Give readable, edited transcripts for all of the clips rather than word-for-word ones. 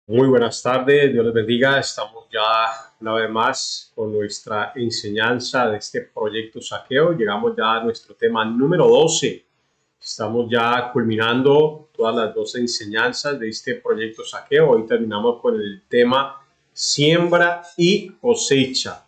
Muy buenas tardes, Dios les bendiga. Estamos ya una vez más con nuestra enseñanza de este proyecto Saqueo. Llegamos ya a nuestro tema número 12. Estamos ya culminando todas las 12 enseñanzas de este proyecto Saqueo. Hoy terminamos con el tema siembra y cosecha.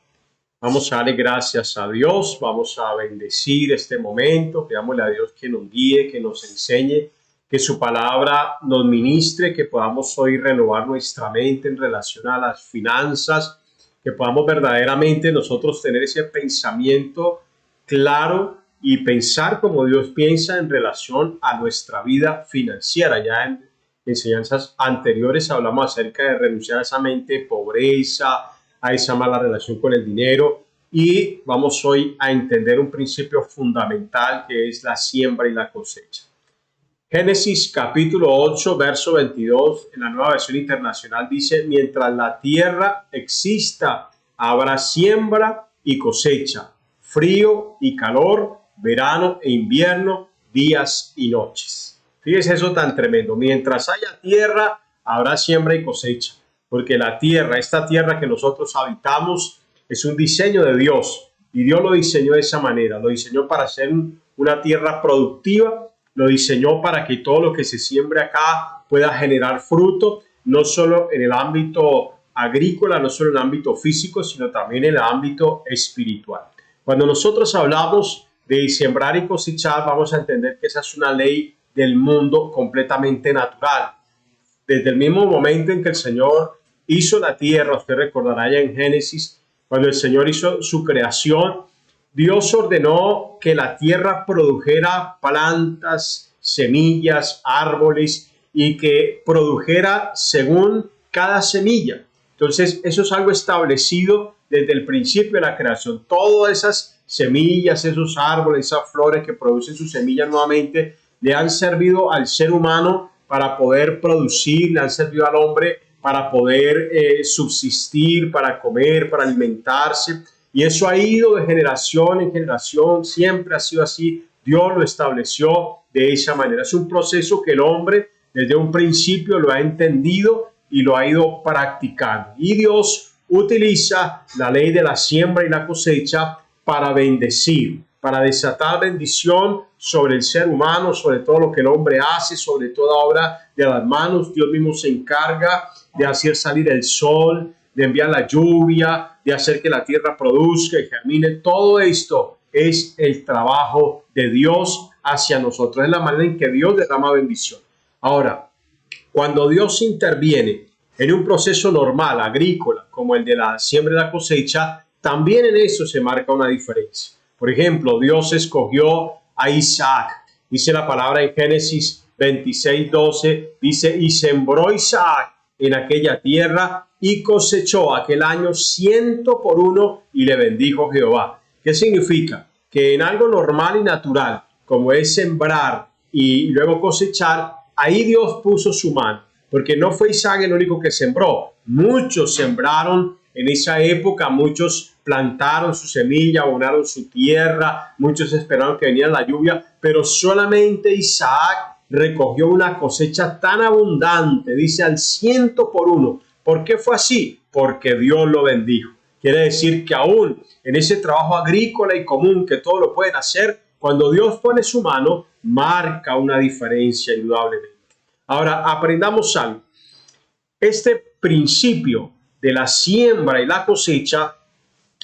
Vamos a darle gracias a Dios, vamos a bendecir este momento, pidámosle a Dios que nos guíe, que nos enseñe, que su palabra nos ministre, que podamos hoy renovar nuestra mente en relación a las finanzas, que podamos verdaderamente nosotros tener ese pensamiento claro y pensar como Dios piensa en relación a nuestra vida financiera. Ya en enseñanzas anteriores hablamos acerca de renunciar a esa mente de pobreza, a esa mala relación con el dinero, y vamos hoy a entender un principio fundamental que es la siembra y la cosecha. Génesis capítulo 8, verso 22, en la Nueva Versión Internacional dice: mientras la tierra exista, habrá siembra y cosecha, frío y calor, verano e invierno, días y noches. Fíjese eso tan tremendo. Mientras haya tierra, habrá siembra y cosecha, porque la tierra, esta tierra que nosotros habitamos, es un diseño de Dios, y Dios lo diseñó de esa manera. Lo diseñó para ser una tierra productiva, lo diseñó para que todo lo que se siembre acá pueda generar fruto, no solo en el ámbito agrícola, no solo en el ámbito físico, sino también en el ámbito espiritual. Cuando nosotros hablamos de sembrar y cosechar, vamos a entender que esa es una ley del mundo completamente natural. Desde el mismo momento en que el Señor hizo la tierra, usted recordará ya en Génesis, cuando el Señor hizo su creación, Dios ordenó que la tierra produjera plantas, semillas, árboles, y que produjera según cada semilla. Entonces, eso es algo establecido desde el principio de la creación. Todas esas semillas, esos árboles, esas flores que producen sus semillas nuevamente, le han servido al ser humano para poder producir, le han servido al hombre para poder subsistir, para comer, para alimentarse. Y eso ha ido de generación en generación, siempre ha sido así. Dios lo estableció de esa manera. Es un proceso que el hombre desde un principio lo ha entendido y lo ha ido practicando. Y Dios utiliza la ley de la siembra y la cosecha para bendecir, para desatar bendición sobre el ser humano, sobre todo lo que el hombre hace, sobre toda obra de las manos. Dios mismo se encarga de hacer salir el sol, de enviar la lluvia, de hacer que la tierra produzca y germine. Todo esto es el trabajo de Dios hacia nosotros. Es la manera en que Dios derrama bendición. Ahora, cuando Dios interviene en un proceso normal, agrícola, como el de la siembra y la cosecha, también en eso se marca una diferencia. Por ejemplo, Dios escogió a Isaac. Dice la palabra en Génesis 26:12, dice: y sembró Isaac en aquella tierra y cosechó aquel año 100 por 1 y le bendijo Jehová. ¿Qué significa? Que en algo normal y natural, como es sembrar y luego cosechar, ahí Dios puso su mano, porque no fue Isaac el único que sembró. Muchos sembraron en esa época, muchos plantaron su semilla, abonaron su tierra, muchos esperaron que viniera la lluvia, pero solamente Isaac recogió una cosecha tan abundante, dice al 100 por 1. ¿Por qué fue así? Porque Dios lo bendijo. Quiere decir que aún en ese trabajo agrícola y común que todos lo pueden hacer, cuando Dios pone su mano, marca una diferencia indudablemente. Ahora, aprendamos algo. Este principio de la siembra y la cosecha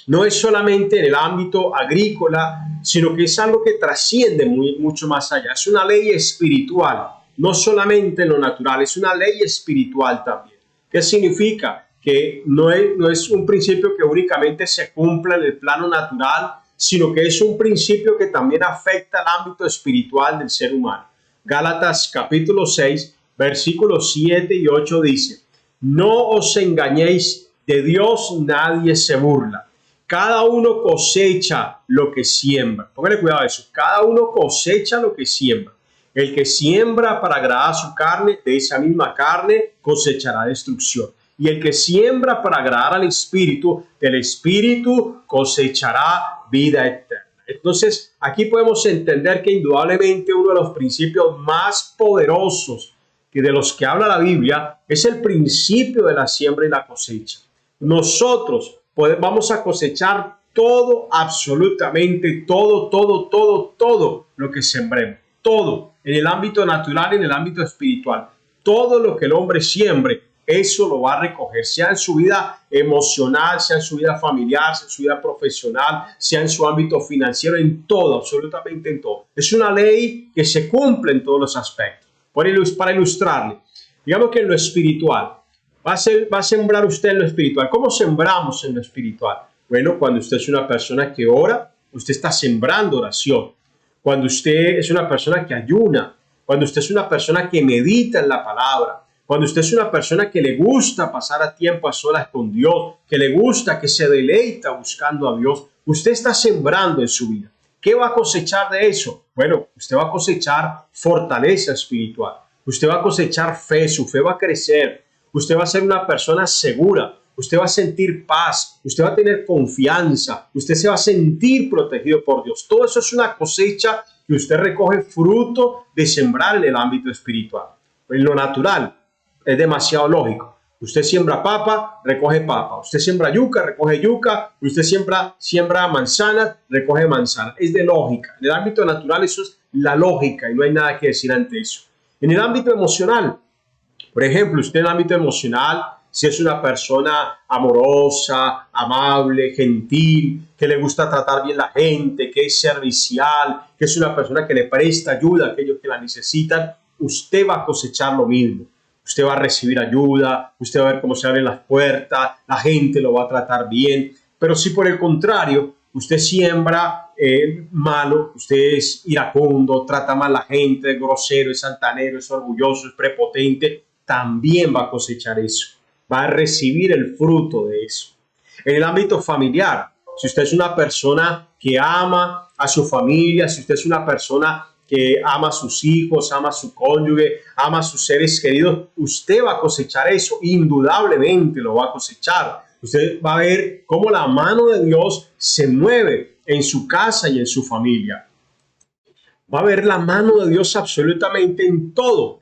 no es solamente en el ámbito agrícola, sino que es algo que trasciende mucho más allá. Es una ley espiritual, no solamente en lo natural, es una ley espiritual también. ¿Qué significa? Que no es un principio que únicamente se cumpla en el plano natural, sino que es un principio que también afecta al ámbito espiritual del ser humano. Gálatas capítulo 6, versículos 7 y 8 dice: no os engañéis, de Dios nadie se burla. Cada uno cosecha lo que siembra. Póngale cuidado a eso. Cada uno cosecha lo que siembra. El que siembra para agradar a su carne, de esa misma carne cosechará destrucción. Y el que siembra para agradar al Espíritu, del Espíritu cosechará vida eterna. Entonces, aquí podemos entender que indudablemente uno de los principios más poderosos que de los que habla la Biblia es el principio de la siembra y la cosecha. Nosotros vamos a cosechar todo, absolutamente todo lo que sembremos. Todo, en el ámbito natural, en el ámbito espiritual. Todo lo que el hombre siembre, eso lo va a recoger, sea en su vida emocional, sea en su vida familiar, sea en su vida profesional, sea en su ámbito financiero, en todo, absolutamente en todo. Es una ley que se cumple en todos los aspectos. Para ilustrarle, digamos que en lo espiritual, va a sembrar usted en lo espiritual. ¿Cómo sembramos en lo espiritual? Bueno, cuando usted es una persona que ora, usted está sembrando oración. Cuando usted es una persona que ayuna, cuando usted es una persona que medita en la palabra, cuando usted es una persona que le gusta pasar a tiempo a solas con Dios, que le gusta, que se deleita buscando a Dios, usted está sembrando en su vida. ¿Qué va a cosechar de eso? Bueno, usted va a cosechar fortaleza espiritual. Usted va a cosechar fe, su fe va a crecer. Usted va a ser una persona segura. Usted va a sentir paz, usted va a tener confianza, usted se va a sentir protegido por Dios. Todo eso es una cosecha que usted recoge fruto de sembrar en el ámbito espiritual. En lo natural es demasiado lógico. Usted siembra papa, recoge papa. Usted siembra yuca, recoge yuca. Usted siembra manzanas, recoge manzanas. Es de lógica. En el ámbito natural eso es la lógica y no hay nada que decir ante eso. En el ámbito emocional, por ejemplo, usted en el ámbito emocional, si es una persona amorosa, amable, gentil, que le gusta tratar bien a la gente, que es servicial, que es una persona que le presta ayuda a aquellos que la necesitan, usted va a cosechar lo mismo. Usted va a recibir ayuda, usted va a ver cómo se abren las puertas, la gente lo va a tratar bien. Pero si por el contrario, usted siembra malo, usted es iracundo, trata mal a la gente, es grosero, es altanero, es orgulloso, es prepotente, también va a cosechar eso. Va a recibir el fruto de eso. En el ámbito familiar, si usted es una persona que ama a su familia, si usted es una persona que ama a sus hijos, ama a su cónyuge, ama a sus seres queridos, usted va a cosechar eso, indudablemente lo va a cosechar. Usted va a ver cómo la mano de Dios se mueve en su casa y en su familia. Va a ver la mano de Dios absolutamente en todo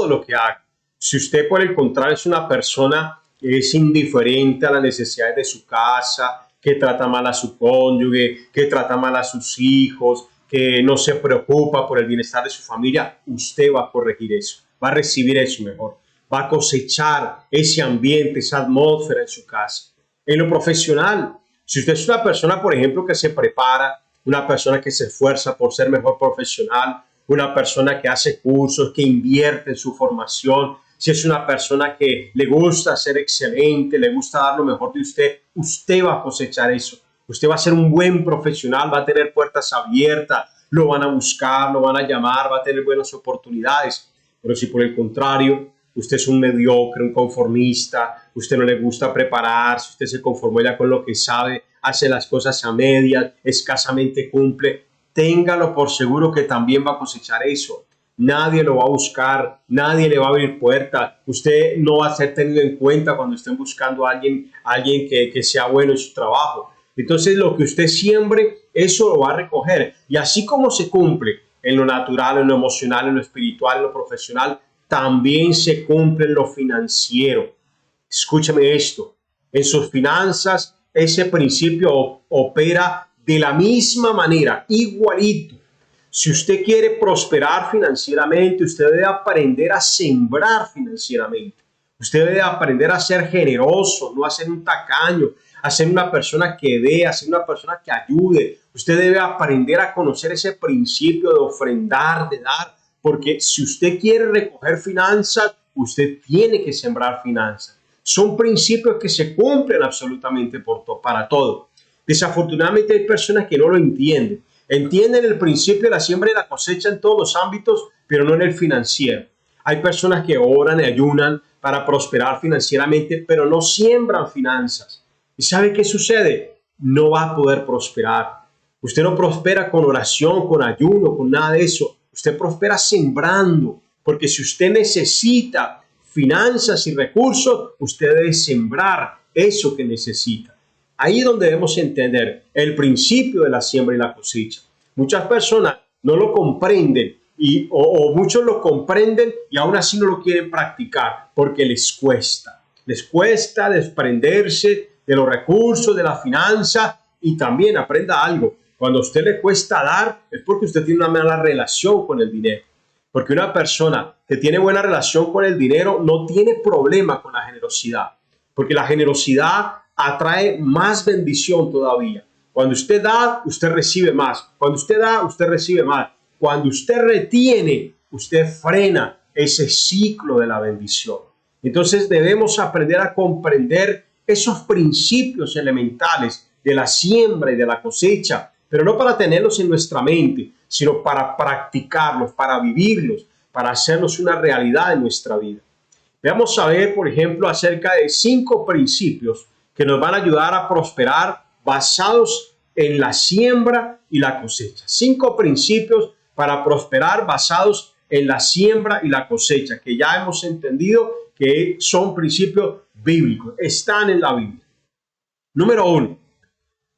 lo que haga. Si usted, por el contrario, es una persona que es indiferente a las necesidades de su casa, que trata mal a su cónyuge, que trata mal a sus hijos, que no se preocupa por el bienestar de su familia, usted va a corregir eso, va a recibir eso mejor, va a cosechar ese ambiente, esa atmósfera en su casa. En lo profesional, si usted es una persona, por ejemplo, que se prepara, una persona que se esfuerza por ser mejor profesional, una persona que hace cursos, que invierte en su formación, si es una persona que le gusta ser excelente, le gusta dar lo mejor de usted, usted va a cosechar eso. Usted va a ser un buen profesional, va a tener puertas abiertas, lo van a buscar, lo van a llamar, va a tener buenas oportunidades. Pero si por el contrario, usted es un mediocre, un conformista, usted no le gusta prepararse, usted se conforma ya con lo que sabe, hace las cosas a medias, escasamente cumple, téngalo por seguro que también va a cosechar eso. Nadie lo va a buscar, nadie le va a abrir puertas. Usted no va a ser tenido en cuenta cuando estén buscando a alguien que sea bueno en su trabajo. Entonces, lo que usted siembre, eso lo va a recoger. Y así como se cumple en lo natural, en lo emocional, en lo espiritual, en lo profesional, también se cumple en lo financiero. Escúcheme esto. En sus finanzas, ese principio opera de la misma manera, igualito. Si usted quiere prosperar financieramente, usted debe aprender a sembrar financieramente. Usted debe aprender a ser generoso, no a ser un tacaño, a ser una persona que dé, a ser una persona que ayude. Usted debe aprender a conocer ese principio de ofrendar, de dar, porque si usted quiere recoger finanzas, usted tiene que sembrar finanzas. Son principios que se cumplen absolutamente para todo. Desafortunadamente hay personas que no lo entienden. Entienden el principio de la siembra y la cosecha en todos los ámbitos, pero no en el financiero. Hay personas que oran y ayunan para prosperar financieramente, pero no siembran finanzas. ¿Y sabe qué sucede? No va a poder prosperar. Usted no prospera con oración, con ayuno, con nada de eso. Usted prospera sembrando, porque si usted necesita finanzas y recursos, usted debe sembrar eso que necesita. Ahí es donde debemos entender el principio de la siembra y la cosecha. Muchas personas no lo comprenden o muchos lo comprenden y aún así no lo quieren practicar porque les cuesta. Les cuesta desprenderse de los recursos, de la finanza. Y también aprenda algo, cuando a usted le cuesta dar es porque usted tiene una mala relación con el dinero. Porque una persona que tiene buena relación con el dinero no tiene problema con la generosidad. Porque la generosidad atrae más bendición todavía. Cuando usted da, usted recibe más. Cuando usted da, usted recibe más. Cuando usted retiene, usted frena ese ciclo de la bendición. Entonces debemos aprender a comprender esos principios elementales de la siembra y de la cosecha, pero no para tenerlos en nuestra mente, sino para practicarlos, para vivirlos, para hacerlos una realidad en nuestra vida. Vamos a ver, por ejemplo, acerca de 5 principios que nos van a ayudar a prosperar basados en la siembra y la cosecha. 5 principios para prosperar basados en la siembra y la cosecha, que ya hemos entendido que son principios bíblicos, están en la Biblia. Número 1.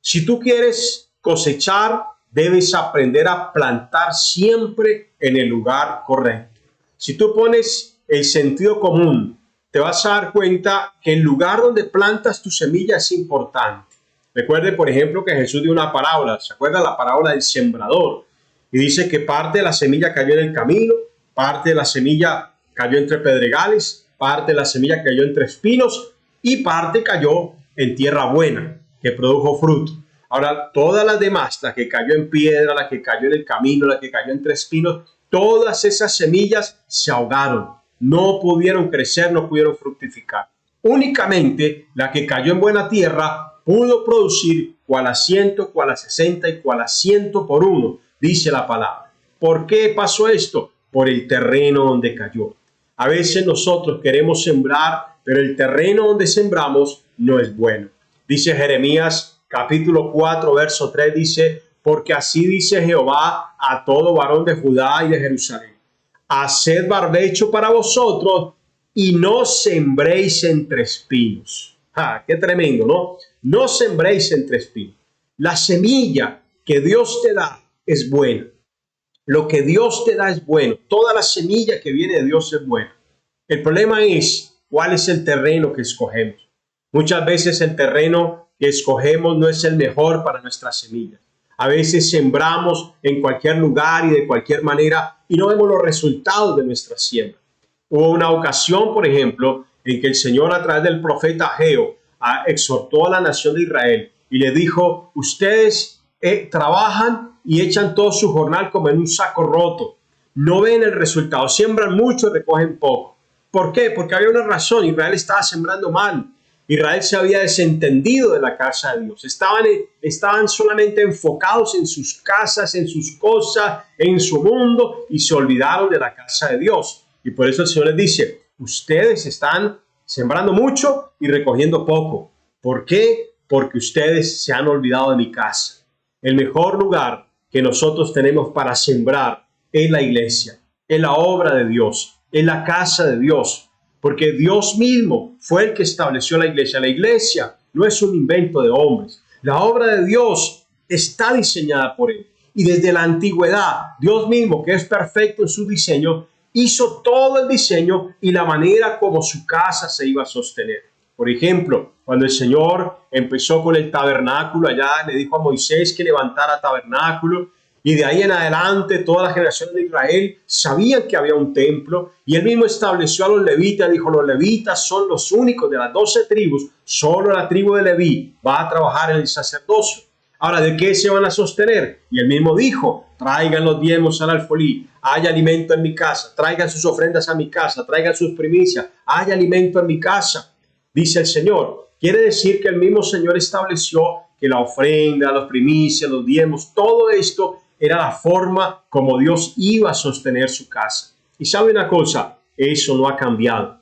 Si tú quieres cosechar, debes aprender a plantar siempre en el lugar correcto. Si tú pones el sentido común, te vas a dar cuenta que el lugar donde plantas tu semilla es importante. Recuerde, por ejemplo, que Jesús dio una parábola. ¿Se acuerda la parábola del sembrador? Y dice que parte de la semilla cayó en el camino, parte de la semilla cayó entre pedregales, parte de la semilla cayó entre espinos y parte cayó en tierra buena, que produjo fruto. Ahora, todas las demás, la que cayó en piedra, la que cayó en el camino, la que cayó entre espinos, todas esas semillas se ahogaron. No pudieron crecer, no pudieron fructificar. Únicamente la que cayó en buena tierra pudo producir cual a 100, cual a 60 y cual a 100 por uno, dice la palabra. ¿Por qué pasó esto? Por el terreno donde cayó. A veces nosotros queremos sembrar, pero el terreno donde sembramos no es bueno. Dice Jeremías capítulo 4, verso 3, dice, porque así dice Jehová a todo varón de Judá y de Jerusalén. Haced barbecho para vosotros y no sembréis entre espinos. Qué tremendo, ¿no? No sembréis entre espinos. La semilla que Dios te da es buena. Lo que Dios te da es bueno. Toda la semilla que viene de Dios es buena. El problema es cuál es el terreno que escogemos. Muchas veces el terreno que escogemos no es el mejor para nuestra semilla. A veces sembramos en cualquier lugar y de cualquier manera y no vemos los resultados de nuestra siembra. Hubo una ocasión, por ejemplo, en que el Señor a través del profeta Ageo exhortó a la nación de Israel y le dijo, ustedes trabajan y echan todo su jornal como en un saco roto. No ven el resultado, siembran mucho y recogen poco. ¿Por qué? Porque había una razón, Israel estaba sembrando mal. Israel se había desentendido de la casa de Dios. Estaban solamente enfocados en sus casas, en sus cosas, en su mundo y se olvidaron de la casa de Dios. Y por eso el Señor les dice, ustedes están sembrando mucho y recogiendo poco. ¿Por qué? Porque ustedes se han olvidado de mi casa. El mejor lugar que nosotros tenemos para sembrar es la iglesia, es la obra de Dios, es la casa de Dios. Porque Dios mismo fue el que estableció la iglesia. La iglesia no es un invento de hombres. La obra de Dios está diseñada por Él. Y desde la antigüedad, Dios mismo, que es perfecto en su diseño, hizo todo el diseño y la manera como su casa se iba a sostener. Por ejemplo, cuando el Señor empezó con el tabernáculo, allá le dijo a Moisés que levantara tabernáculo. Y de ahí en adelante toda la generación de Israel sabían que había un templo y él mismo estableció a los levitas, dijo los levitas son los únicos de las 12 tribus, solo la tribu de Leví va a trabajar en el sacerdocio. Ahora, ¿de qué se van a sostener? Y él mismo dijo, traigan los diezmos al alfolí, hay alimento en mi casa, traigan sus ofrendas a mi casa, traigan sus primicias, hay alimento en mi casa, dice el Señor. Quiere decir que el mismo Señor estableció que la ofrenda, las primicias, los diezmos, todo esto era la forma como Dios iba a sostener su casa. Y sabe una cosa, eso no ha cambiado.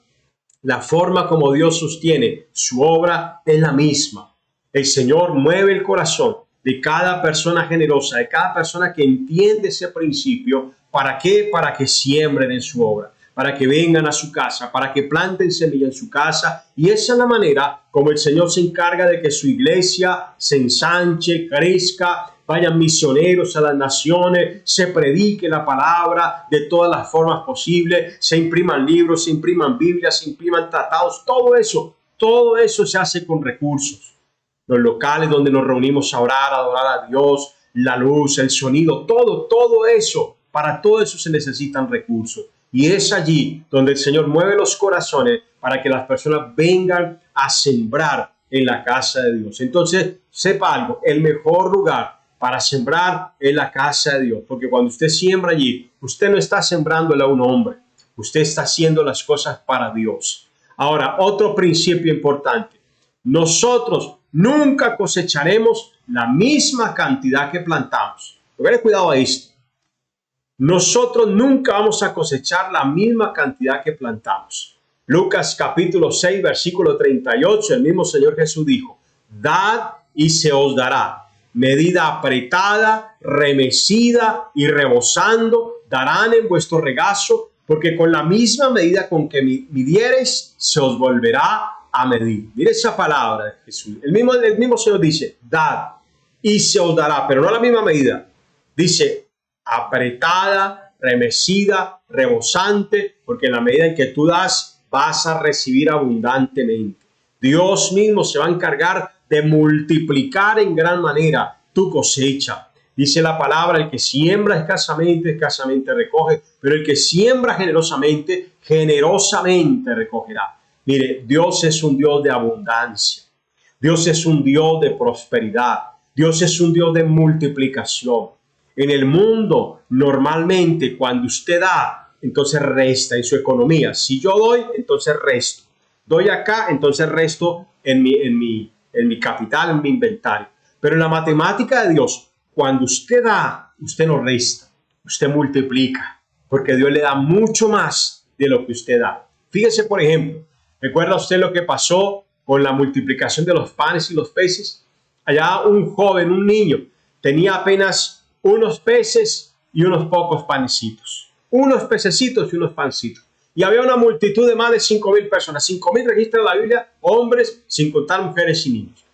La forma como Dios sostiene su obra es la misma. El Señor mueve el corazón de cada persona generosa, de cada persona que entiende ese principio. ¿Para qué? Para que siembren en su obra, para que vengan a su casa, para que planten semilla en su casa. Y esa es la manera como el Señor se encarga de que su iglesia se ensanche, crezca, vayan misioneros a las naciones, se predique la palabra de todas las formas posibles, se impriman libros, se impriman Biblias, se impriman tratados, todo eso se hace con recursos. Los locales donde nos reunimos a orar, a adorar a Dios, la luz, el sonido, todo eso, para todo eso se necesitan recursos. Y es allí donde el Señor mueve los corazones para que las personas vengan a sembrar en la casa de Dios. Entonces, sepa algo, el mejor lugar para sembrar es la casa de Dios, porque cuando usted siembra allí, usted no está sembrándole a un hombre, usted está haciendo las cosas para Dios. Ahora, otro principio importante, nosotros nunca cosecharemos la misma cantidad que plantamos. Tengan cuidado a esto. Nosotros nunca vamos a cosechar la misma cantidad que plantamos. Lucas capítulo 6, versículo 38, el mismo Señor Jesús dijo, dad y se os dará. Medida apretada, remecida y rebosando, darán en vuestro regazo, porque con la misma medida con que midiereis, se os volverá a medir. Mire esa palabra de Jesús. El mismo Señor dice, dad y se os dará, pero no la misma medida. Dice, apretada, remecida, rebosante, porque en la medida en que tú das, vas a recibir abundantemente. Dios mismo se va a encargar de multiplicar en gran manera tu cosecha. Dice la palabra, el que siembra escasamente, escasamente recoge, pero el que siembra generosamente, generosamente recogerá. Mire, Dios es un Dios de abundancia. Dios es un Dios de prosperidad. Dios es un Dios de multiplicación. En el mundo, normalmente, cuando usted da, entonces resta en su economía. Si yo doy, entonces resto. Doy acá, entonces resto en mi capital, en mi inventario. Pero en la matemática de Dios, cuando usted da, usted no resta, usted multiplica, porque Dios le da mucho más de lo que usted da. Fíjese, por ejemplo, ¿recuerda usted lo que pasó con la multiplicación de los panes y los peces? Allá un joven, un niño, tenía apenas unos peces y unos pocos panecitos. Unos pececitos y unos pancitos. Y había una multitud de más de 5,000 personas. 5,000 registra la Biblia, hombres, sin contar mujeres y niños.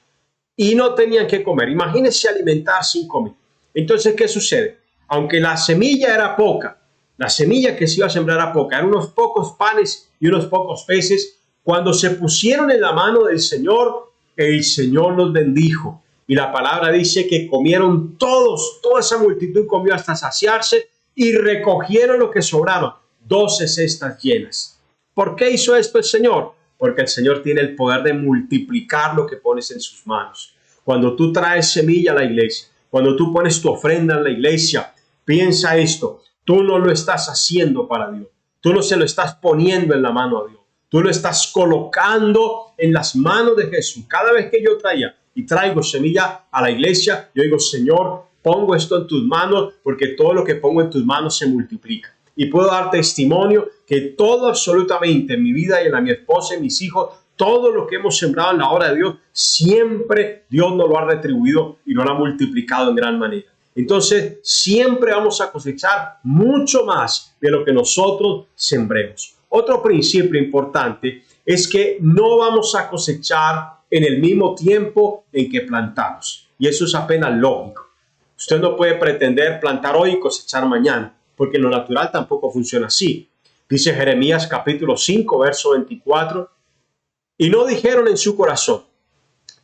Y no tenían que comer. Imagínense alimentar 5,000. Entonces, ¿qué sucede? Aunque la semilla era poca, la semilla que se iba a sembrar era poca, eran unos pocos panes y unos pocos peces, cuando se pusieron en la mano del Señor, el Señor los bendijo. Y la palabra dice que comieron todos, toda esa multitud comió hasta saciarse y recogieron lo que sobraron, 12 cestas llenas. ¿Por qué hizo esto el Señor? Porque el Señor tiene el poder de multiplicar lo que pones en sus manos. Cuando tú traes semilla a la iglesia, cuando tú pones tu ofrenda en la iglesia, piensa esto, tú no lo estás haciendo para Dios, tú no se lo estás poniendo en la mano a Dios, tú lo estás colocando en las manos de Jesús. Cada vez que yo traigo semilla a la iglesia, yo digo, Señor, pongo esto en tus manos, porque todo lo que pongo en tus manos se multiplica. Y puedo dar testimonio que todo absolutamente en mi vida y en la de mi esposa y mis hijos, todo lo que hemos sembrado en la obra de Dios, siempre Dios nos lo ha retribuido y nos lo ha multiplicado en gran manera. Entonces, siempre vamos a cosechar mucho más de lo que nosotros sembremos. Otro principio importante es que no vamos a cosechar en el mismo tiempo en que plantamos. Y eso es apenas lógico. Usted no puede pretender plantar hoy y cosechar mañana, porque en lo natural tampoco funciona así. Dice Jeremías capítulo 5, verso 24, y no dijeron en su corazón,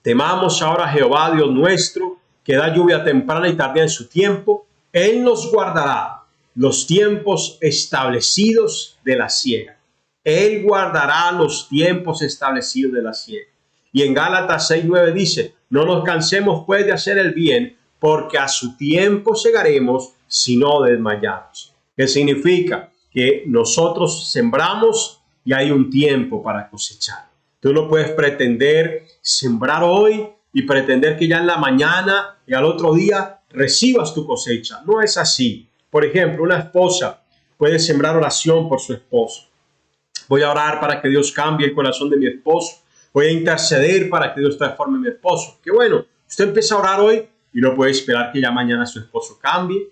temamos ahora a Jehová Dios nuestro, que da lluvia temprana y tardía en su tiempo, Él nos guardará los tiempos establecidos de la siega. Él guardará los tiempos establecidos de la siega. Y en Gálatas 6:9 dice, no nos cansemos pues de hacer el bien, porque a su tiempo segaremos si no desmayamos. ¿Qué significa? Que nosotros sembramos y hay un tiempo para cosechar. Tú no puedes pretender sembrar hoy y pretender que ya en la mañana y al otro día recibas tu cosecha. No es así. Por ejemplo, una esposa puede sembrar oración por su esposo. Voy a orar para que Dios cambie el corazón de mi esposo. Voy a interceder para que Dios transforme a mi esposo. Qué bueno, usted empieza a orar hoy y no puede esperar que ya mañana su esposo cambie.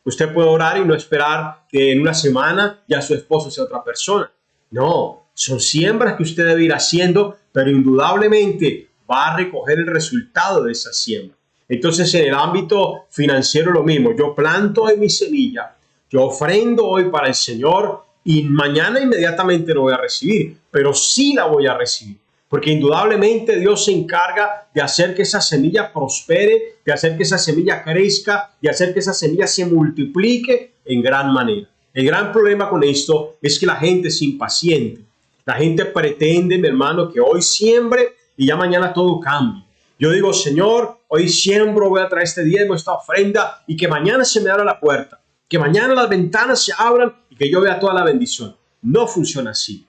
Usted puede orar y no esperar que en una semana ya su esposo sea otra persona. No, son siembras que usted debe ir haciendo, pero indudablemente va a recoger el resultado de esa siembra. Entonces, en el ámbito financiero lo mismo. Yo planto hoy mi semilla, yo ofrendo hoy para el Señor y mañana inmediatamente lo voy a recibir, pero sí la voy a recibir. Porque indudablemente Dios se encarga de hacer que esa semilla prospere, de hacer que esa semilla crezca, de hacer que esa semilla se multiplique en gran manera. El gran problema con esto es que la gente es impaciente. La gente pretende, mi hermano, que hoy siembre y ya mañana todo cambie. Yo digo, Señor, hoy siembro, voy a traer este diezmo, esta ofrenda, y que mañana se me abra la puerta, que mañana las ventanas se abran y que yo vea toda la bendición. No funciona así.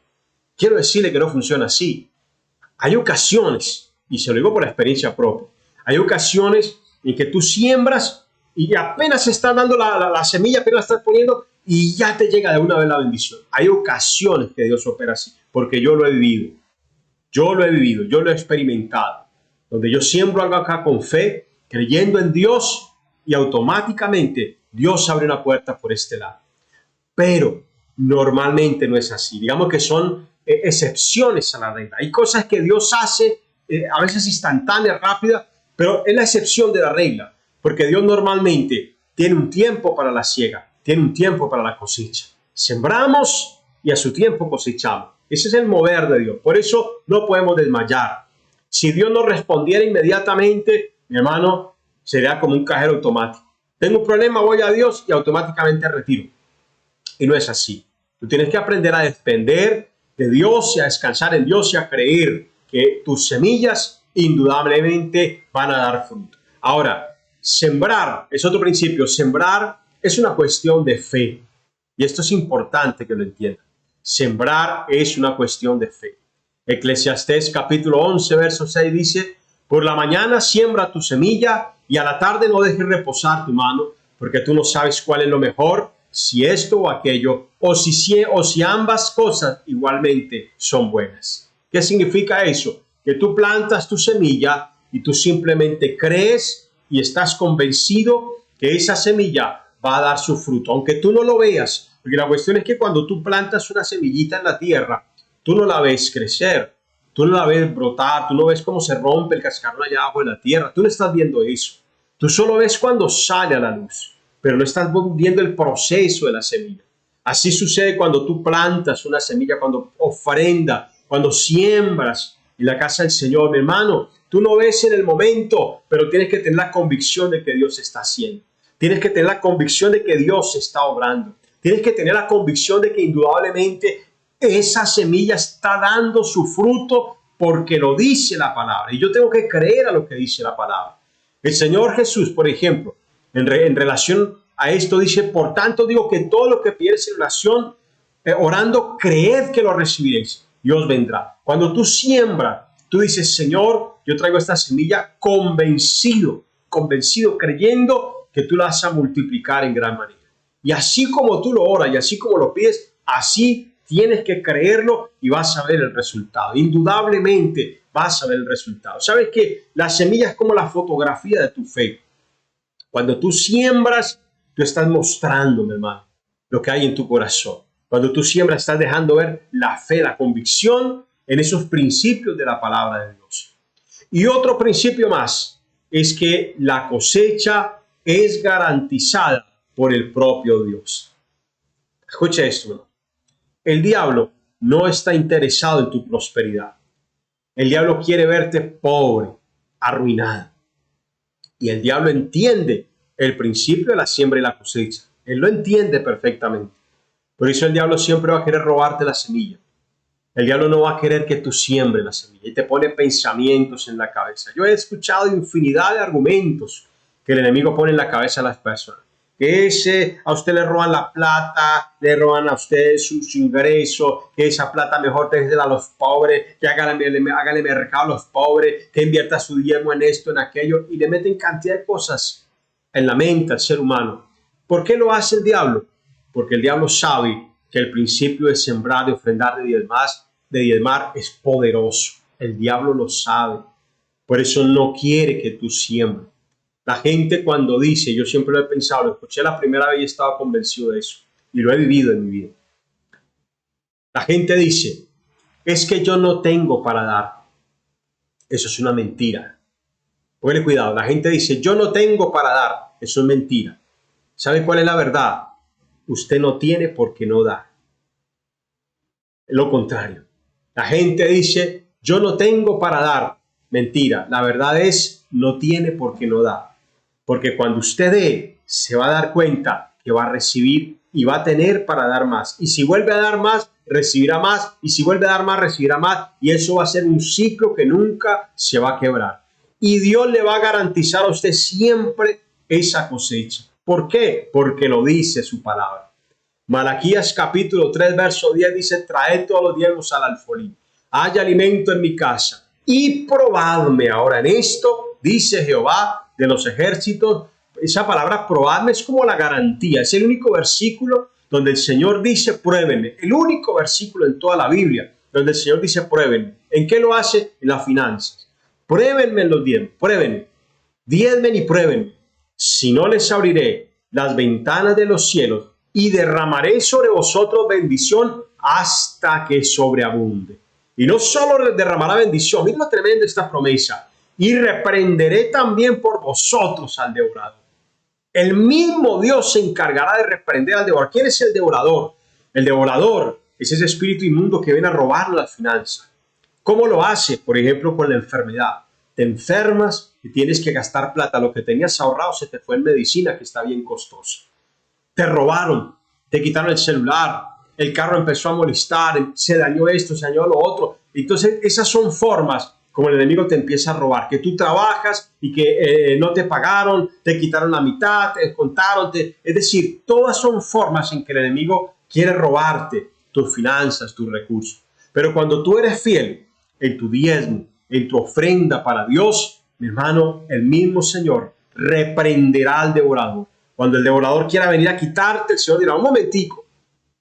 Quiero decirle que no funciona así. Hay ocasiones, y se lo digo por experiencia propia, hay ocasiones en que tú siembras y apenas se está dando la semilla, apenas la estás poniendo y ya te llega de una vez la bendición. Hay ocasiones que Dios opera así, porque yo lo he vivido, yo lo he experimentado, donde yo siembro algo acá con fe, creyendo en Dios y automáticamente Dios abre una puerta por este lado. Pero normalmente no es así. Digamos que son excepciones a la regla. Hay cosas que Dios hace a veces instantáneas, rápidas, pero es la excepción de la regla, porque Dios normalmente tiene un tiempo para la siega, tiene un tiempo para la cosecha. Sembramos y a su tiempo cosechamos. Ese es el mover de Dios. Por eso no podemos desmayar. Si Dios no respondiera inmediatamente, mi hermano, sería como un cajero automático. Tengo un problema, voy a Dios y automáticamente retiro. Y no es así. Tú tienes que aprender a depender de Dios y a descansar en Dios y a creer que tus semillas indudablemente van a dar fruto. Ahora, sembrar es otro principio. Sembrar es una cuestión de fe. Y esto es importante que lo entiendan. Sembrar es una cuestión de fe. Eclesiastés capítulo 11, verso 6 dice, por la mañana siembra tu semilla y a la tarde no dejes reposar tu mano, porque tú no sabes cuál es lo mejor, si esto o aquello, o si ambas cosas igualmente son buenas. ¿Qué significa eso? Que tú plantas tu semilla y tú simplemente crees y estás convencido que esa semilla va a dar su fruto, aunque tú no lo veas. Porque la cuestión es que cuando tú plantas una semillita en la tierra, tú no la ves crecer, tú no la ves brotar, tú no ves cómo se rompe el cascarón allá abajo de la tierra, tú no estás viendo eso. Tú solo ves cuando sale a la luz, pero no estás viendo el proceso de la semilla. Así sucede cuando tú plantas una semilla, cuando ofrenda, cuando siembras en la casa del Señor, mi hermano. Tú no ves en el momento, pero tienes que tener la convicción de que Dios está haciendo. Tienes que tener la convicción de que Dios está obrando. Tienes que tener la convicción de que indudablemente esa semilla está dando su fruto porque lo dice la palabra. Y yo tengo que creer a lo que dice la palabra. El Señor Jesús, por ejemplo, en relación a esto dice, por tanto digo que todo lo que pidiereis en oración, orando, creed que lo recibiréis y os vendrá. Cuando tú siembras, tú dices, Señor, yo traigo esta semilla convencido, creyendo que tú la vas a multiplicar en gran manera. Y así como tú lo oras y así como lo pides, así tienes que creerlo y vas a ver el resultado. Indudablemente vas a ver el resultado. ¿Sabes qué? La semilla es como la fotografía de tu fe. Cuando tú siembras, tú estás mostrando, mi hermano, lo que hay en tu corazón. Cuando tú siembras, estás dejando ver la fe, la convicción en esos principios de la palabra de Dios. Y otro principio más es que la cosecha es garantizada por el propio Dios. Escucha esto, ¿no? El diablo no está interesado en tu prosperidad. El diablo quiere verte pobre, arruinado. Y el diablo entiende el principio de la siembra y la cosecha. Él lo entiende perfectamente. Por eso el diablo siempre va a querer robarte la semilla. El diablo no va a querer que tú siembres la semilla y te pone pensamientos en la cabeza. Yo he escuchado infinidad de argumentos que el enemigo pone en la cabeza de las personas. Que a usted le roban la plata, le roban a usted sus ingresos, que esa plata mejor déjela a los pobres, que hágale mercado a los pobres, que invierta su diezmo en esto, en aquello, y le meten cantidad de cosas en la mente al ser humano. ¿Por qué lo hace el diablo? Porque el diablo sabe que el principio de sembrar, de ofrendar, de diezmar es poderoso. El diablo lo sabe. Por eso no quiere que tú siembres. La gente cuando dice, yo siempre lo he pensado, lo escuché la primera vez y estaba convencido de eso. Y lo he vivido en mi vida. La gente dice, es que yo no tengo para dar. Eso es una mentira. Póngale cuidado. La gente dice, yo no tengo para dar. Eso es mentira. ¿Sabe cuál es la verdad? Usted no tiene porque no da. Es lo contrario. La gente dice, yo no tengo para dar. Mentira. La verdad es, no tiene porque no da. Porque cuando usted dé, se va a dar cuenta que va a recibir y va a tener para dar más. Y si vuelve a dar más, recibirá más. Y si vuelve a dar más, recibirá más. Y eso va a ser un ciclo que nunca se va a quebrar. Y Dios le va a garantizar a usted siempre esa cosecha. ¿Por qué? Porque lo dice su palabra. Malaquías capítulo 3, verso 10 dice, traed todos los diezmos al alfolí. Haya alimento en mi casa. Y probadme ahora en esto, dice Jehová de los ejércitos. Esa palabra probadme es como la garantía. Es el único versículo donde el Señor dice pruébenme. El único versículo en toda la Biblia donde el Señor dice pruébenme. ¿En qué lo hace? En las finanzas. Pruébenme en los diezmos, pruébenme, diezmen y pruébenme. Si no, les abriré las ventanas de los cielos y derramaré sobre vosotros bendición hasta que sobreabunde. Y no solo derramará bendición, miren lo tremendo esta promesa, y reprenderé también por vosotros al devorador. El mismo Dios se encargará de reprender al devorador. ¿Quién es el devorador? El devorador es ese espíritu inmundo que viene a robar las finanzas. ¿Cómo lo hace? Por ejemplo, con la enfermedad. Te enfermas y tienes que gastar plata. Lo que tenías ahorrado se te fue en medicina, que está bien costoso. Te robaron, te quitaron el celular, el carro empezó a molestar, se dañó esto, se dañó lo otro. Entonces, esas son formas como el enemigo te empieza a robar. Que tú trabajas y que no te pagaron, te quitaron la mitad, te descontaron. Es decir, todas son formas en que el enemigo quiere robarte tus finanzas, tus recursos. Pero cuando tú eres fiel en tu diezmo, en tu ofrenda para Dios, mi hermano, el mismo Señor reprenderá al devorador. Cuando el devorador quiera venir a quitarte, el Señor dirá, un momentico,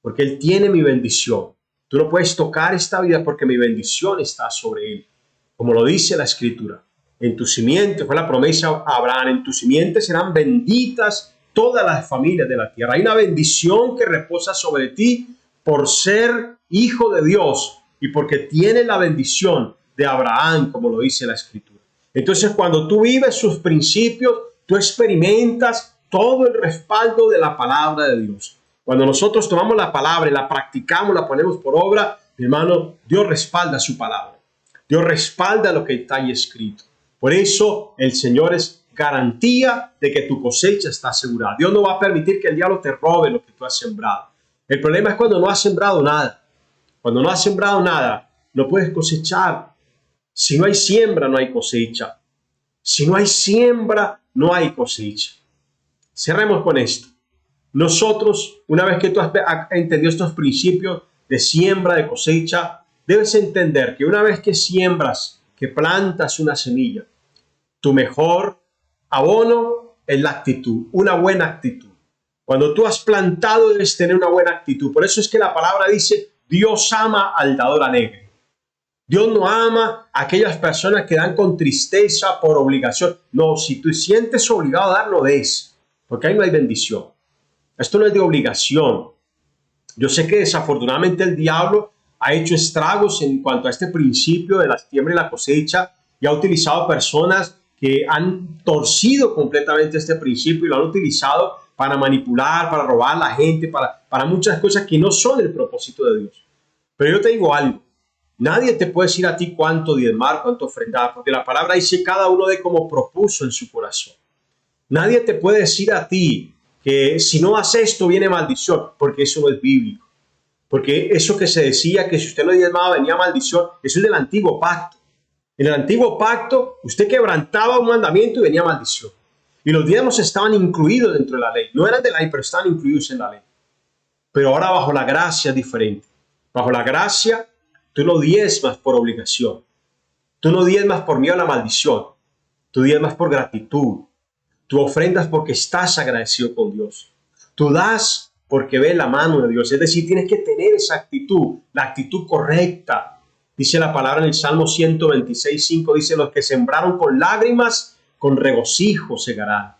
porque Él tiene mi bendición. Tú no puedes tocar esta vida porque mi bendición está sobre Él. Como lo dice la Escritura, en tu simiente, fue la promesa a Abraham, en tu simiente serán benditas todas las familias de la tierra. Hay una bendición que reposa sobre ti por ser hijo de Dios y porque tienes la bendición de Abraham, como lo dice la Escritura. Entonces, cuando tú vives sus principios, tú experimentas todo el respaldo de la palabra de Dios. Cuando nosotros tomamos la palabra y la practicamos, la ponemos por obra, mi hermano, Dios respalda su palabra. Dios respalda lo que está ahí escrito. Por eso el Señor es garantía de que tu cosecha está asegurada. Dios no va a permitir que el diablo te robe lo que tú has sembrado. El problema es cuando no has sembrado nada. Cuando no has sembrado nada, no puedes cosechar. Si no hay siembra, no hay cosecha. Si no hay siembra, no hay cosecha. Cerremos con esto. Nosotros, una vez que tú has entendido estos principios de siembra, de cosecha, debes entender que una vez que siembras, que plantas una semilla, tu mejor abono es la actitud, una buena actitud. Cuando tú has plantado, debes tener una buena actitud. Por eso es que la palabra dice, Dios ama al dador alegre. Dios no ama a aquellas personas que dan con tristeza por obligación. No, si tú sientes obligado a dar, no des, porque ahí no hay bendición. Esto no es de obligación. Yo sé que desafortunadamente el diablo ha hecho estragos en cuanto a este principio de la siembra y la cosecha y ha utilizado personas que han torcido completamente este principio y lo han utilizado para manipular, para robar a la gente, para muchas cosas que no son el propósito de Dios. Pero yo te digo algo, nadie te puede decir a ti cuánto diezmar, cuánto ofrendar, porque la palabra dice cada uno de como propuso en su corazón. Nadie te puede decir a ti que si no haces esto viene maldición, porque eso no es bíblico. Porque eso que se decía que si usted no diezmaba venía maldición, eso es del antiguo pacto. En el antiguo pacto usted quebrantaba un mandamiento y venía maldición. Y los diezmos estaban incluidos dentro de la ley. No eran de la ley, pero estaban incluidos en la ley. Pero ahora bajo la gracia es diferente. Bajo la gracia tú no diezmas por obligación. Tú no diezmas por miedo a la maldición. Tú diezmas por gratitud. Tú ofrendas porque estás agradecido con Dios. Tú das porque ves la mano de Dios. Es decir, tienes que tener esa actitud, la actitud correcta. Dice la palabra en el Salmo 126:5, dice, los que sembraron con lágrimas, con regocijo segarán.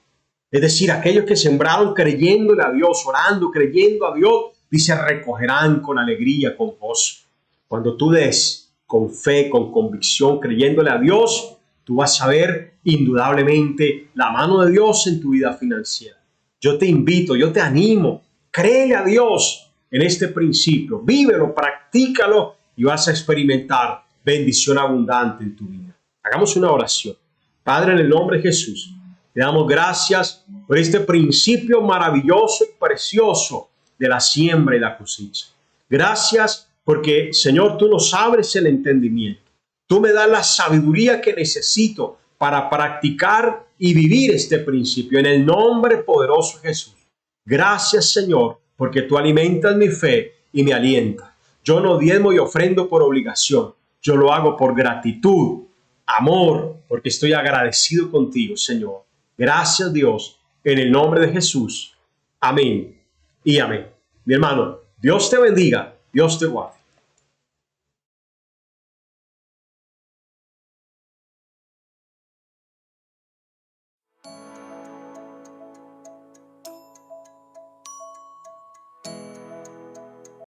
Es decir, aquellos que sembraron creyéndole a Dios, orando, creyendo a Dios, dice, recogerán con alegría, con gozo. Cuando tú des con fe, con convicción, creyéndole a Dios, tú vas a ver indudablemente la mano de Dios en tu vida financiera. Yo te invito, yo te animo, créele a Dios en este principio, vívelo, practícalo y vas a experimentar bendición abundante en tu vida. Hagamos una oración. Padre, en el nombre de Jesús, te damos gracias por este principio maravilloso y precioso de la siembra y la cosecha. Gracias porque, Señor, tú nos abres el entendimiento. Tú me das la sabiduría que necesito para practicar y vivir este principio en el nombre poderoso de Jesús. Gracias, Señor, porque tú alimentas mi fe y me alientas. Yo no diezmo y ofrendo por obligación. Yo lo hago por gratitud, amor, porque estoy agradecido contigo, Señor. Gracias, Dios, en el nombre de Jesús. Amén y amén. Mi hermano, Dios te bendiga, Dios te guarde.